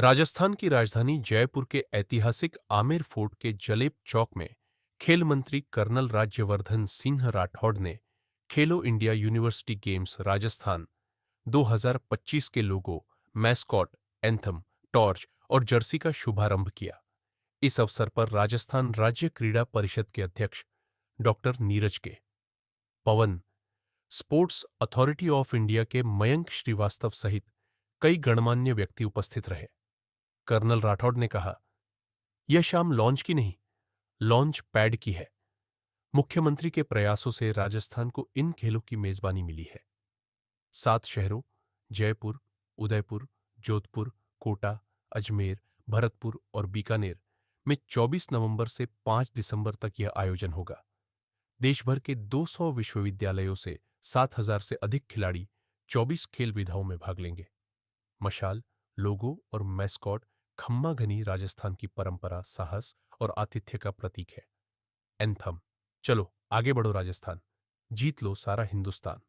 राजस्थान की राजधानी जयपुर के ऐतिहासिक आमेर फोर्ट के जलेब चौक में खेल मंत्री कर्नल राज्यवर्धन सिंह राठौड़ ने खेलो इंडिया यूनिवर्सिटी गेम्स राजस्थान 2025 के लोगो, मैस्कॉट, एंथम, टॉर्च और जर्सी का शुभारंभ किया। इस अवसर पर राजस्थान राज्य क्रीड़ा परिषद के अध्यक्ष डॉक्टर नीरज के. पवन, स्पोर्ट्स अथॉरिटी ऑफ इंडिया के मयंक श्रीवास्तव सहित कई गणमान्य व्यक्ति उपस्थित रहे। कर्नल राठौड़ ने कहा, यह शाम लॉन्च की नहीं, लॉन्च पैड की है। मुख्यमंत्री के प्रयासों से राजस्थान को इन खेलों की मेजबानी मिली है। 7 शहरों जयपुर, उदयपुर, जोधपुर, कोटा, अजमेर, भरतपुर और बीकानेर में 24 नवंबर से 5 दिसंबर तक यह आयोजन होगा। देश भर के 200 विश्वविद्यालयों से 7,000 से अधिक खिलाड़ी 24 खेल विधाओं में भाग लेंगे। मशाल, लोगो और मैस्कॉट खम्मा घनी राजस्थान की परंपरा, साहस और आतिथ्य का प्रतीक है। एंथम, चलो आगे बढ़ो राजस्थान, जीत लो सारा हिंदुस्तान,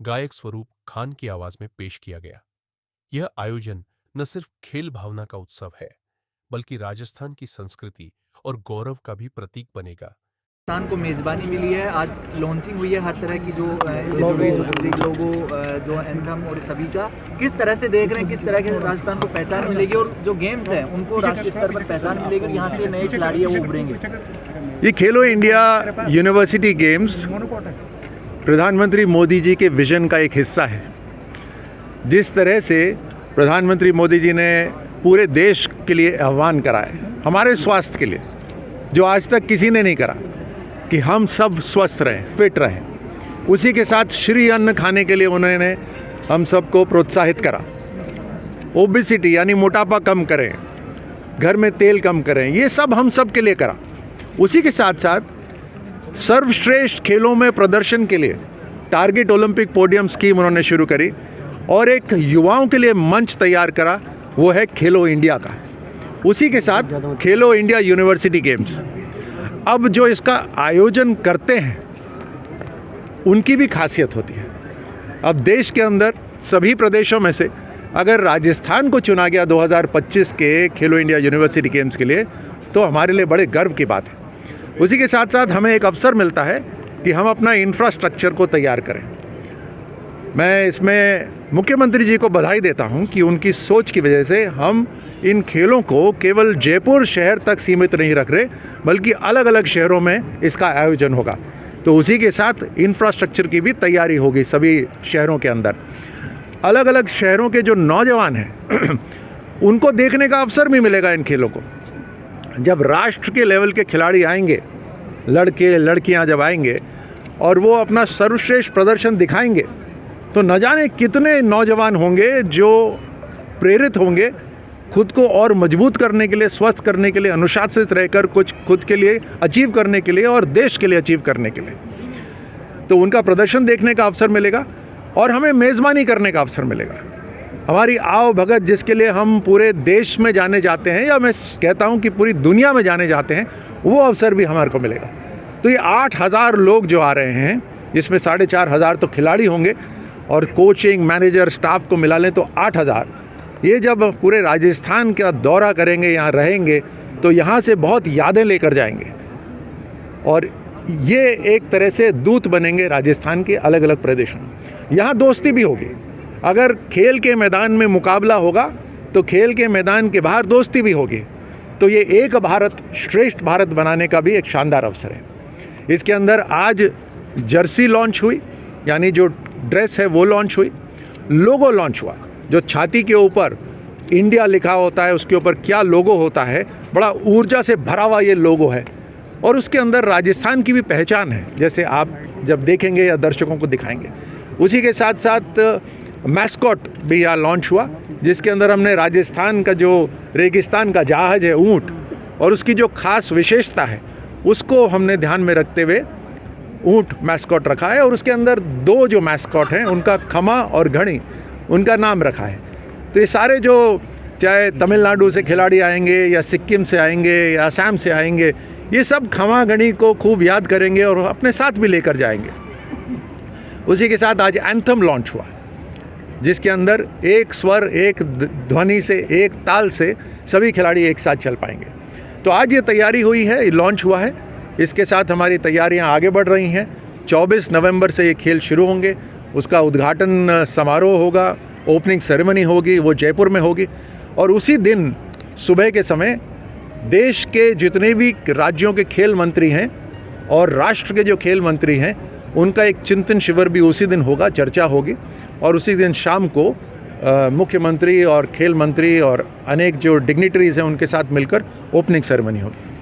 गायक स्वरूप खान की आवाज में पेश किया गया। यह आयोजन न सिर्फ खेल भावना का उत्सव है, बल्कि राजस्थान की संस्कृति और गौरव का भी प्रतीक बनेगा। राजस्थान को मेज़बानी मिली है। आज लॉन्चिंग हुई है हर तरह की जो लोगो जो एंथम और सभी का। किस तरह से देख रहे हैं, किस तरह के राजस्थान को पहचान मिलेगी और जो गेम्स हैं उनको राष्ट्रीय स्तर पर पहचान मिलेगी और यहाँ से नए खिलाड़ी है वो उभरेंगे। ये खेलो इंडिया यूनिवर्सिटी गेम्स प्रधानमंत्री मोदी जी के विजन का एक हिस्सा है। जिस तरह से प्रधानमंत्री मोदी जी ने पूरे देश के लिए आह्वान करा है, हमारे स्वास्थ्य के लिए, जो आज तक किसी ने नहीं करा, कि हम सब स्वस्थ रहें, फिट रहें, उसी के साथ श्री अन्न खाने के लिए उन्होंने हम सबको प्रोत्साहित करा। ओबेसिटी यानी मोटापा कम करें, घर में तेल कम करें, ये सब हम सब के लिए करा। उसी के साथ साथ सर्वश्रेष्ठ खेलों में प्रदर्शन के लिए टारगेट ओलंपिक पोडियम स्कीम उन्होंने शुरू करी और एक युवाओं के लिए मंच तैयार करा, वो है खेलो इंडिया का। उसी के साथ खेलो इंडिया यूनिवर्सिटी गेम्स। अब जो इसका आयोजन करते हैं उनकी भी खासियत होती है। अब देश के अंदर सभी प्रदेशों में से अगर राजस्थान को चुना गया 2025 के खेलो इंडिया यूनिवर्सिटी गेम्स के लिए, तो हमारे लिए बड़े गर्व की बात है। उसी के साथ साथ हमें एक अवसर मिलता है कि हम अपना इंफ्रास्ट्रक्चर को तैयार करें। मैं इसमें मुख्यमंत्री जी को बधाई देता हूं कि उनकी सोच की वजह से हम इन खेलों को केवल जयपुर शहर तक सीमित नहीं रख रहे, बल्कि अलग अलग शहरों में इसका आयोजन होगा। तो उसी के साथ इंफ्रास्ट्रक्चर की भी तैयारी होगी सभी शहरों के अंदर। अलग अलग शहरों के जो नौजवान हैं उनको देखने का अवसर भी मिलेगा इन खेलों को। जब राष्ट्र के लेवल के खिलाड़ी आएंगे, लड़के लड़कियां जब आएंगे और वो अपना सर्वश्रेष्ठ प्रदर्शन दिखाएंगे, तो न जाने कितने नौजवान होंगे जो प्रेरित होंगे खुद को और मजबूत करने के लिए, स्वस्थ करने के लिए, अनुशासित रहकर कुछ खुद के लिए अचीव करने के लिए और देश के लिए अचीव करने के लिए। तो उनका प्रदर्शन देखने का अवसर मिलेगा और हमें मेज़बानी करने का अवसर मिलेगा। हमारी आओ भगत जिसके लिए हम पूरे देश में जाने जाते हैं, या मैं कहता हूं कि पूरी दुनिया में जाने जाते हैं, वो अवसर भी हमारे को मिलेगा। तो ये 8,000 लोग जो आ रहे हैं, जिसमें 4,500 तो खिलाड़ी होंगे और कोचिंग, मैनेजर, स्टाफ को मिला लें तो 8,000। ये जब पूरे राजस्थान का दौरा करेंगे, यहाँ रहेंगे, तो यहाँ से बहुत यादें लेकर जाएंगे और ये एक तरह से दूत बनेंगे राजस्थान के अलग अलग प्रदेशों में। यहाँ दोस्ती भी होगी। अगर खेल के मैदान में मुकाबला होगा तो खेल के मैदान के बाहर दोस्ती भी होगी। तो ये एक भारत श्रेष्ठ भारत बनाने का भी एक शानदार अवसर है। इसके अंदर आज जर्सी लॉन्च हुई, यानी जो ड्रेस है वो लॉन्च हुई, लोगो लॉन्च हुआ, जो छाती के ऊपर इंडिया लिखा होता है, उसके ऊपर क्या लोगो होता है, बड़ा ऊर्जा से भरा हुआ ये लोगो है और उसके अंदर राजस्थान की भी पहचान है, जैसे आप जब देखेंगे या दर्शकों को दिखाएंगे। उसी के साथ साथ मैस्कॉट भी यहाँ लॉन्च हुआ, जिसके अंदर हमने राजस्थान का जो रेगिस्तान का जहाज है ऊँट, और उसकी जो खास विशेषता है उसको हमने ध्यान में रखते हुए ऊँट मैस्कॉट रखा है। और उसके अंदर 2 जो मैस्कॉट हैं उनका खमा और घड़ी, उनका नाम रखा है। तो ये सारे जो चाहे तमिलनाडु से खिलाड़ी आएंगे या सिक्किम से आएंगे या असम से आएंगे, ये सब खमा घड़ी को खूब याद करेंगे और अपने साथ भी लेकर जाएंगे। उसी के साथ आज एंथम लॉन्च हुआ। जिसके अंदर एक स्वर, एक ध्वनि से, एक ताल से सभी खिलाड़ी एक साथ चल पाएंगे। तो आज ये तैयारी हुई है, ये लॉन्च हुआ है। इसके साथ हमारी तैयारियां आगे बढ़ रही हैं। 24 नवंबर से ये खेल शुरू होंगे। उसका उद्घाटन समारोह होगा, ओपनिंग सेरेमनी होगी, वो जयपुर में होगी। और उसी दिन सुबह के समय देश के जितने भी राज्यों के खेल मंत्री हैं और राष्ट्र के जो खेल मंत्री हैं, उनका एक चिंतन शिविर भी उसी दिन होगा, चर्चा होगी। और उसी दिन शाम को मुख्यमंत्री और खेल मंत्री और अनेक जो डिग्निटरीज़ हैं उनके साथ मिलकर ओपनिंग सेरेमनी होगी।